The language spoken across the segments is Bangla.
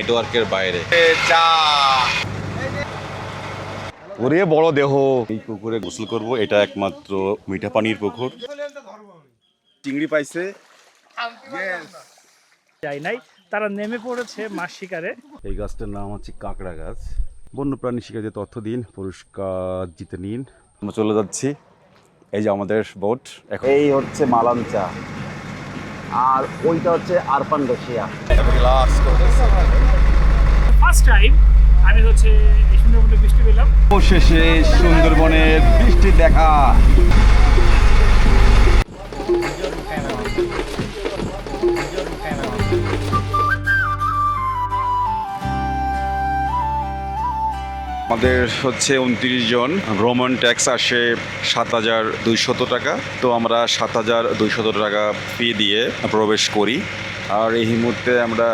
নেটওয়ার্কের বাইরে। ওরে বড় দেহ, এই পুকুরে গোসল করব, এটা একমাত্র মিঠা পানির পুকুর। চিংড়ি পাইছে, যাই নাই, তারা নেমে পড়েছে মাছ শিকারে। এই গাছটার নাম হচ্ছে কাঁকড়া গাছ। বন্যপ্রাণী শিকারে তথ্য দিন, পুরস্কার জিতে নিন। আমরা চলে যাচ্ছি, এই যে আমাদের বোট। এই হচ্ছে মালাঞ্চা, আর ওইটা হচ্ছে আরপান রশিয়া। ফার্স্ট টাইম আমি হচ্ছে এই সুন্দরবনে বৃষ্টি পেলাম। অবশেষে সুন্দরবনের বৃষ্টি দেখা। আমাদের হচ্ছে 29 জন, ভ্রমণ ট্যাক্স আসে 7,200 টাকা। তো আমরা 7,200 টাকা ফি দিয়ে প্রবেশ করি। আর এই মুহূর্তে আমরা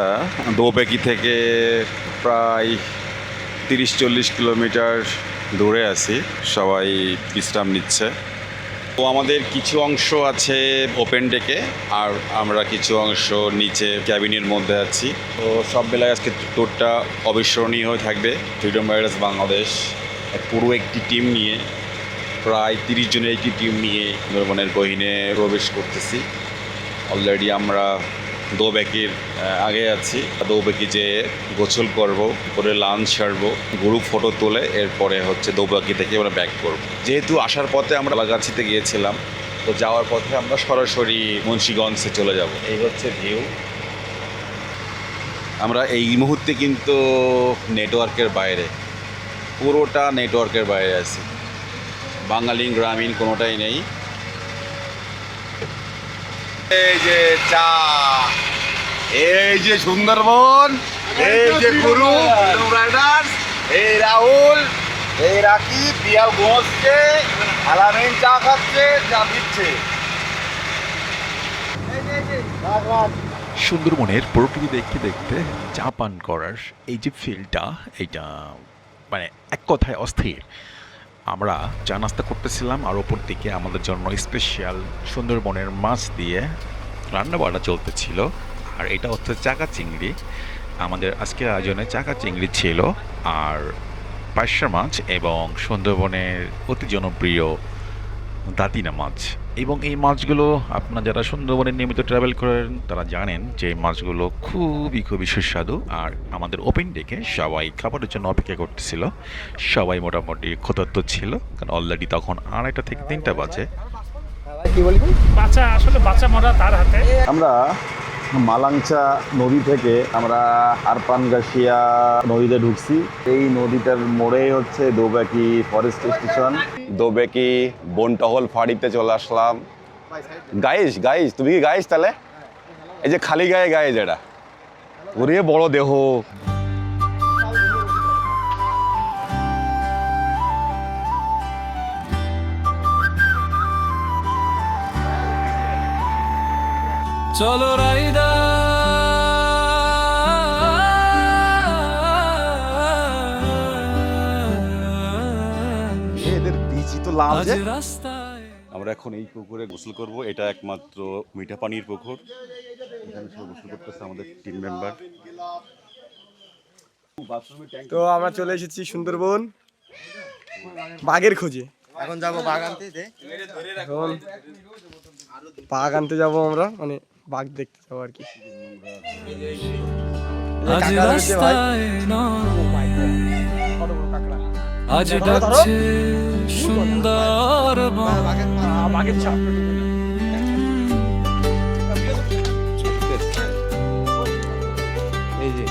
দোবেকি থেকে প্রায় 30-40 কিলোমিটার দূরে আছি, সবাই বিশ্রাম নিচ্ছে। তো আমাদের কিছু অংশ আছে ওপেন ডেকে, আর আমরা কিছু অংশ নিচে ক্যাবিনের মধ্যে আছি। তো সব বেলায় আজকে ট্যুরটা অবিস্মরণীয় হয়ে থাকবে। ফ্রিডম রাইডার্স বাংলাদেশ পুরো একটি টিম নিয়ে, প্রায় 30 জনের একটি টিম নিয়ে সুন্দরবনের গহীনে প্রবেশ করতেছি। অলরেডি আমরা দোবেকির আগে আছি। দোবেকি যে গোসল করব, করে লাঞ্চ সারবো, গ্রুপ ফটো তুলে এরপরে হচ্ছে দোবেকি থেকে আমরা ব্যাক করব। যেহেতু আসার পথে আমরা লাগাছিতে গিয়েছিলাম, তো যাওয়ার পথে আমরা সরাসরি মুন্সিগঞ্জে চলে যাব। এই হচ্ছে ভিউ। আমরা এই মুহূর্তে কিন্তু নেটওয়ার্কের বাইরে, পুরোটা নেটওয়ার্কের বাইরে আছি। বাঙালি গ্রামীণ কোনোটাই নেই। এই যে চা, এই যে সুন্দরবন, এই যে গুরু রাইডার্স, এই রাহুল, এই রাকিব, পিয়াল ঘুমোচ্ছে, আলামিন চা খাচ্ছে, চা দিচ্ছে। সুন্দরবনের প্রকৃতি দেখতে দেখতে চা পান করার এই যে ফিলটা, এইটা মানে এক কথায় অস্থির। আমরা চা নাস্তা করতেছিলাম, আর ওপর দিকে আমাদের জন্য স্পেশাল সুন্দরবনের মাছ দিয়ে রান্নাবাড়া চলতেছিল। আর এটা হচ্ছে চাকা চিংড়ি। আমাদের আজকের আয়োজনে চাকা চিংড়ি ছিল, আর পার্শে মাছ এবং সুন্দরবনের অতি জনপ্রিয় দাতিনা মাছ। এবং এই মাছগুলো আপনারা যারা সুন্দরবনে নিয়মিত ট্রাভেল করেন তারা জানেন যে এই মাছগুলো খুবই সুস্বাদু। আর আমাদের ওপেন ডেকে সবাই খাবারের জন্য অপেক্ষা করতেছিল। সবাই মোটামুটি ক্ষুধার্ত ছিল, কারণ অলরেডি তখন 2:30 থেকে 3টা বাজে। বাচ্চা আসলে বাচ্চা মরা তার হাতে। আমরা মালাঞ্চা নদী থেকে আমরা আরপান গাশিয়া নদীতে ঢুকছি। এই নদীটার মোড়েই হচ্ছে দোবেকি ফরেস্ট স্টেশন। দোবেকি বনটহল ফাঁড়িতে চলে আসলাম। গাইস তুমি কি গাইস? তাহলে এই যে খালি গায়ে যেটা, ওরে বড় দেহ। চলো রাইডা এদের বিচি তো লাল যে। রাস্তায়। আমরা এখন এই পুকুরে গোসল করব, এটা একমাত্র মিঠা পানির পুকুর। এখানে সব গোসল করতেছে আমাদের টিম মেম্বার। তো আমরা চলে এসেছি সুন্দরবন বাঘের খোঁজে। এখন যাবো বাঘ আনতে। এখন বাঘ আনতে যাবো আমরা, মানে বাঘ দেখতে যাবো আর কি। আজ রাস্তায় আজ ডাকছে সুন্দর বাঘের ছাপ। এই যে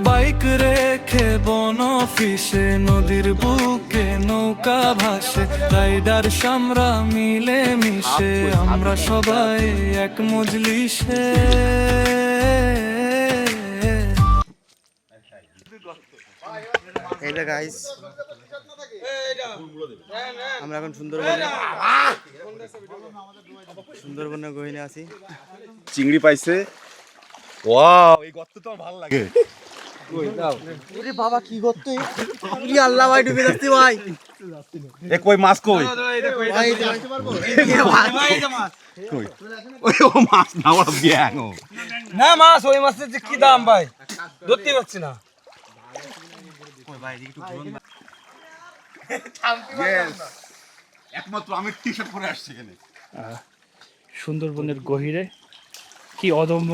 বাইক রেখে বন অফিসে নদীর বুকে নৌকা ভাসে, রাইডার সামরা মিলে মিশে আমরা সবাই এক মজলিসে। এইটা গাইস, আমরা এখন সুন্দরবনে গহীনে আছি। চিংড়ি পাইছে। ওয়াও, এই গর্ত তো ভালো লাগে। ওরে বাবা কি করতে, আল্লাহ ভাই ডুবে যাচ্ছে ভাই। এ কই মাছ কই? ভাই না মাছ, ওই মাছের যে কি দাম ভাই, ধরতে পারছি না। একমাত্র আমি টি-শার্ট পরে আসছি এখানে। সুন্দরবনের গহীরে কি অদম্য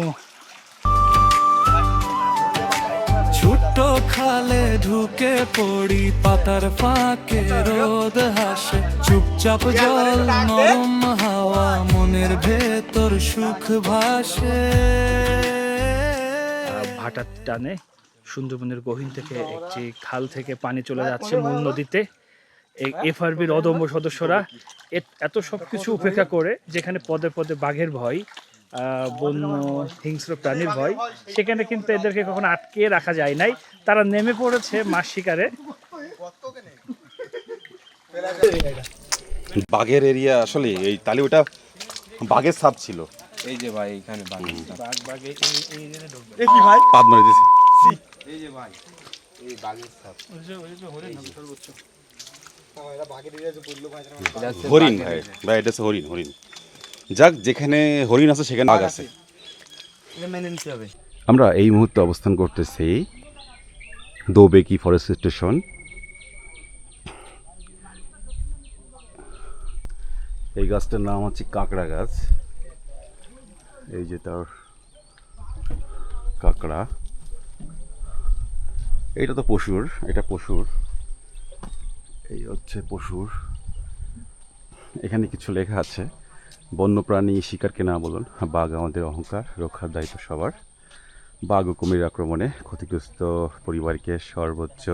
ছোট্ট খালে ঢুকে পড়ি, পাতার ফাঁকে রোদ হাসে, চুপচাপ জল নরম হাওয়া, মনের ভেতর সুখ ভাসে। ভাটার টানে সুন্দরবনের গহীন থেকে একটি খাল থেকে পানি চলে যাচ্ছে মূল নদীতে। এই এফআরবির অদম্য সদস্যরা এত সব কিছু উপেক্ষা করে, যেখানে পদে পদে বাঘের ভয়, বন্য হিংস্র প্রাণীর ভয়, সেখানে কিন্তু এদেরকে কখনো আটকে রাখা যায় নাই। তারা নেমে পড়েছে মাছ শিকারে। বাঘের এরিয়া আসলে এই তাহলে ওটা বাঘের ছাপ ছিল। এই যে ভাই এখানে বাঘ কি ভাই, পাদ মারি দিয়েছে। এই যে ভাই এই বাঘের সাপ, হরিণ ভাই, ভাই এটা হচ্ছে হরিণ। হরিণ যাক, যেখানে হরিণ আছে সেখানে বাঘ আছে, এটা মেনে নিতে হবে। আমরা এই মুহূর্তে অবস্থান করতেছি দোবেকি ফরেস্ট স্টেশন। এই গাছটার নাম হচ্ছে কাঁকড়া গাছ। এই যে তার কাঁকড়া, এটা তো পশুর, এটা পশুর, এই হচ্ছে পশুর। এখানে কিছু লেখা আছে, বন্যপ্রাণী শিকারকে না বলুন, বাঘ আমাদের অহংকার, রক্ষার দায়িত্ব সবার। বাঘ ও কুমির আক্রমণে ক্ষতিগ্রস্ত পরিবারকে সর্বোচ্চ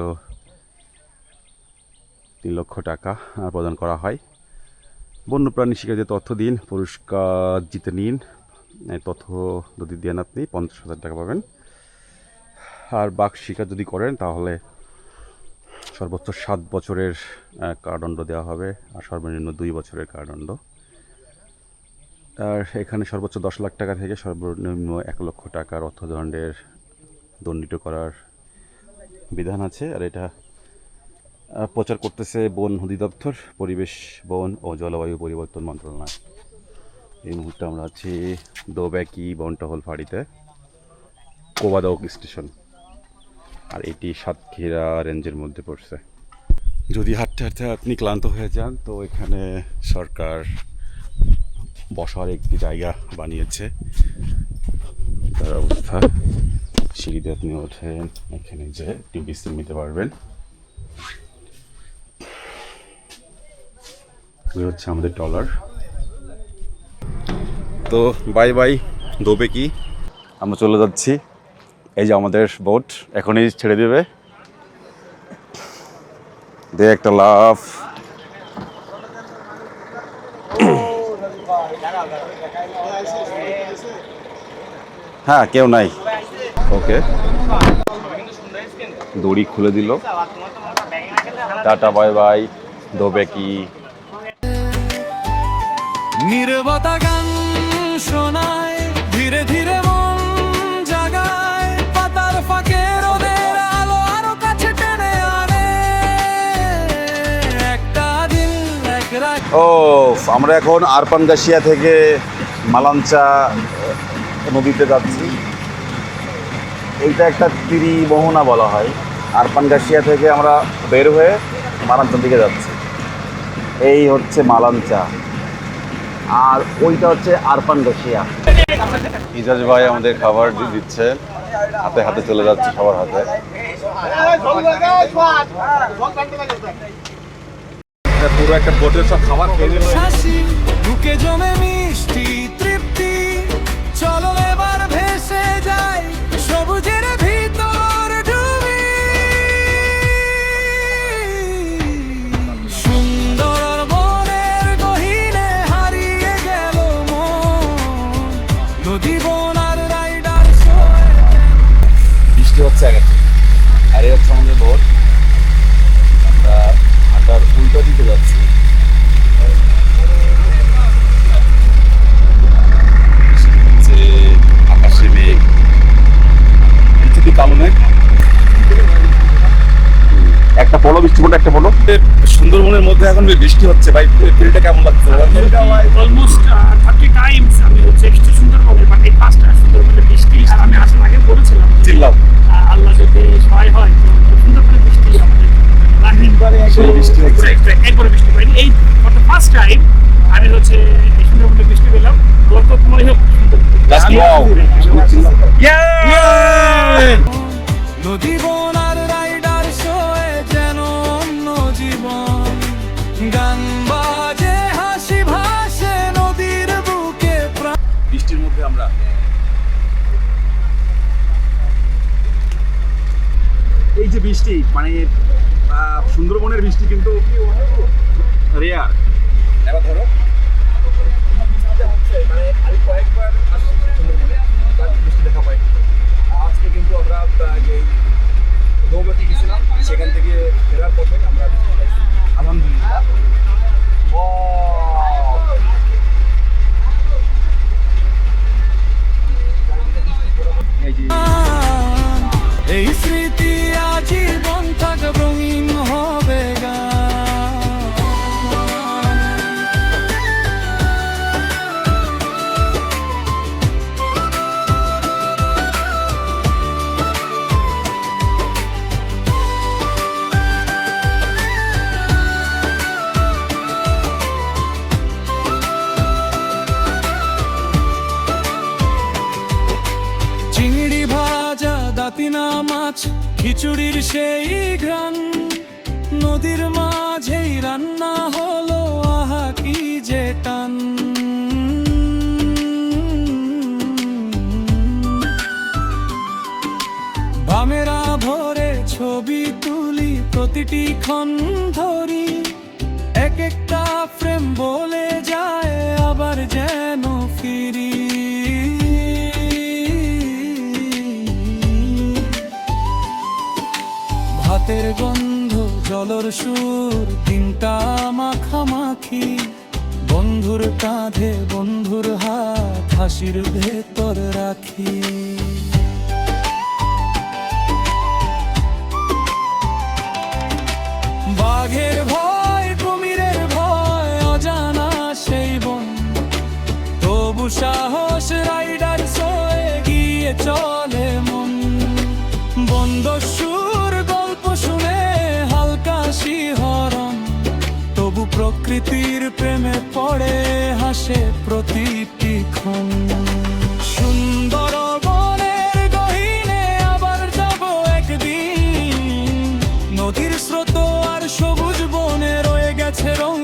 3 লক্ষ টাকা প্রদান করা হয়। বন্যপ্রাণী শিকারদের তথ্য দিন, পুরস্কার জিতে নিন। এই তথ্য যদি দেন আপনি 50,000 টাকা পাবেন। আর বাঘ শিকার যদি করেন তাহলে সর্বোচ্চ 7 বছরের কারাদণ্ড দেওয়া হবে, আর সর্বনিম্ন 2 বছরের কারাদণ্ড। আর এখানে সর্বোচ্চ 10 লাখ টাকা থেকে সর্বনিম্ন 1 লক্ষ টাকার অর্থদণ্ডের দণ্ডিত করার বিধান আছে। আর এটা প্রচার করতেছে বন অধিদপ্তর, পরিবেশ, বন ও জলবায়ু পরিবর্তন মন্ত্রণালয়। এই মুহূর্তে আমরা আছি দোবেকি বনটহল ফাঁড়িতে, কোবাদক স্টেশন। আর এটি সাতক্ষীরা রেঞ্জের মধ্যে পড়ছে। যদি হাঁটতে হাঁটতে আপনি ক্লান্ত হয়ে যান তো এখানে সরকার বসার একটি জায়গা বানিয়েছে। তার অবস্থা, সিঁড়িতে আপনি ওঠেন, এখানে যে একটি বিশ্রাম নিতে পারবেন। এই হচ্ছে আমাদের ট্রলার। তো বাই বাই দোবেকি, আমরা চলে যাচ্ছি। এই যে আমাদের বোট এখনই ছেড়ে দেবে। দে একটা লাফ। হ্যাঁ, কেউ নাই। ওকে, দড়ি খুলে দিল। টাটা বাই বাই দোবেকি। নীরবতা গান শোনায়, ধীরে ধীরে মন জাগায়, পাতার ফাঁকে রোদের আলো আরো কাছে টেনে আনে। একটা দিন এক রাত। ও, আমরা এখন আরপানগাছিয়া থেকে মালাঞ্চা নদীতে যাচ্ছি। এইটা একটা ত্রিমোহনা বলা হয়। আরপানগাছিয়া থেকে আমরা বের হয়ে মালাঞ্চার দিকে যাচ্ছি। এই হচ্ছে মালাঞ্চা, আর ওইটা হচ্ছে আরপানগাছিয়া। ইজাজ ভাই আমাদের খাবার দিচ্ছে, হাতে হাতে চলে যাচ্ছে সবার হাতে। পুরো একটা বোটের সব খাবার খেয়ে নিল। হাসি বুকে জমে মিষ্টি তৃপ্তি, চলো এবার ভেসে যাই সবুজের ভিতর ডুবি। সুন্দর বনের গহীনে হারিয়ে গেল মন, নদী বন আর রাইডার। বৃষ্টি হচ্ছে আগে, আর এই হচ্ছে আমাদের বোট। আমরা হাঁটার উল্টো দিকে যাচ্ছি। সুন্দরবনের মধ্যে এখন বৃষ্টি হচ্ছে ভাই, ফিলটা কেমন লাগছে? অলমোস্ট 30 টাইমস আমি হচ্ছে এসেছি সুন্দরবনে, বাট এই ফার্স্ট সুন্দরবনে বৃষ্টি। আর আমি আসার আগে বলেছিলাম যে, চিল্লাও। আল্লাহ যদি সহায় হয় তো সুন্দরবনে বৃষ্টি আমাদের বৃষ্টি হচ্ছে। একবারে বৃষ্টি পাইনি। এই ফর দ্য ফার্স্ট টাইম আমি হচ্ছে এই সুন্দরবনে বৃষ্টি পেলাম। গল্পময় হোক Just wow. নদী বন আর রাইডার শোয়ে যেন অন্য জীবন, গান বাজে হাসি ভাসে নদীর বুকে প্রাণ। বৃষ্টির মধ্যে আমরা এই যে বৃষ্টি, মানে সুন্দরবনের বৃষ্টি কিন্তু রেয়ার। এবার ধরো মানে আমি কয়েকবার আসছি সুন্দরবনে, তার বৃষ্টি দেখা পাই। আজকে কিন্তু আমরা এই নৌবাতি গেছিলাম, সেখান থেকে ফেরার পথে আমরা বৃষ্টি পাইছি, আলহামদুলিল্লাহ। এই যে এই স্মৃতি আজীবন থাকবে, রঙিন হবে গান। চিংড়ি ভাজা, দাতিনা মাছ, খিচুড়ির সেই ঘ্রাণ, নদীর মাঝেই রান্না হলো, আহা কি যে টান। বামেরা ভরে ছবি তুলি, প্রতিটি ক্ষণ ধরি, এক একটা ফ্রেম বলে যায় আবার যেন ফিরি। ভাতের গন্ধ, জলর সুর, দিনটা মাখামাখি, বন্ধুর কাঁধে বন্ধুর হাত, হাসির ভেতর রাখি। বাঘের ভয়, কুমিরের ভয়, অজানা সেই বন, তবু সাহস রাইডার সয়ে গিয়ে চলে মন। বন্ধ সুর, গল্প শুনে হালকা শিহরণ, তবু প্রকৃতির প্রেমে পড়ে হাসে প্রতিটি ক্ষণ। সুন্দর বনের গহীনে আবার যাব একদিন, নদীর স্রোত আর সবুজ বনে রয়ে গেছে রঙ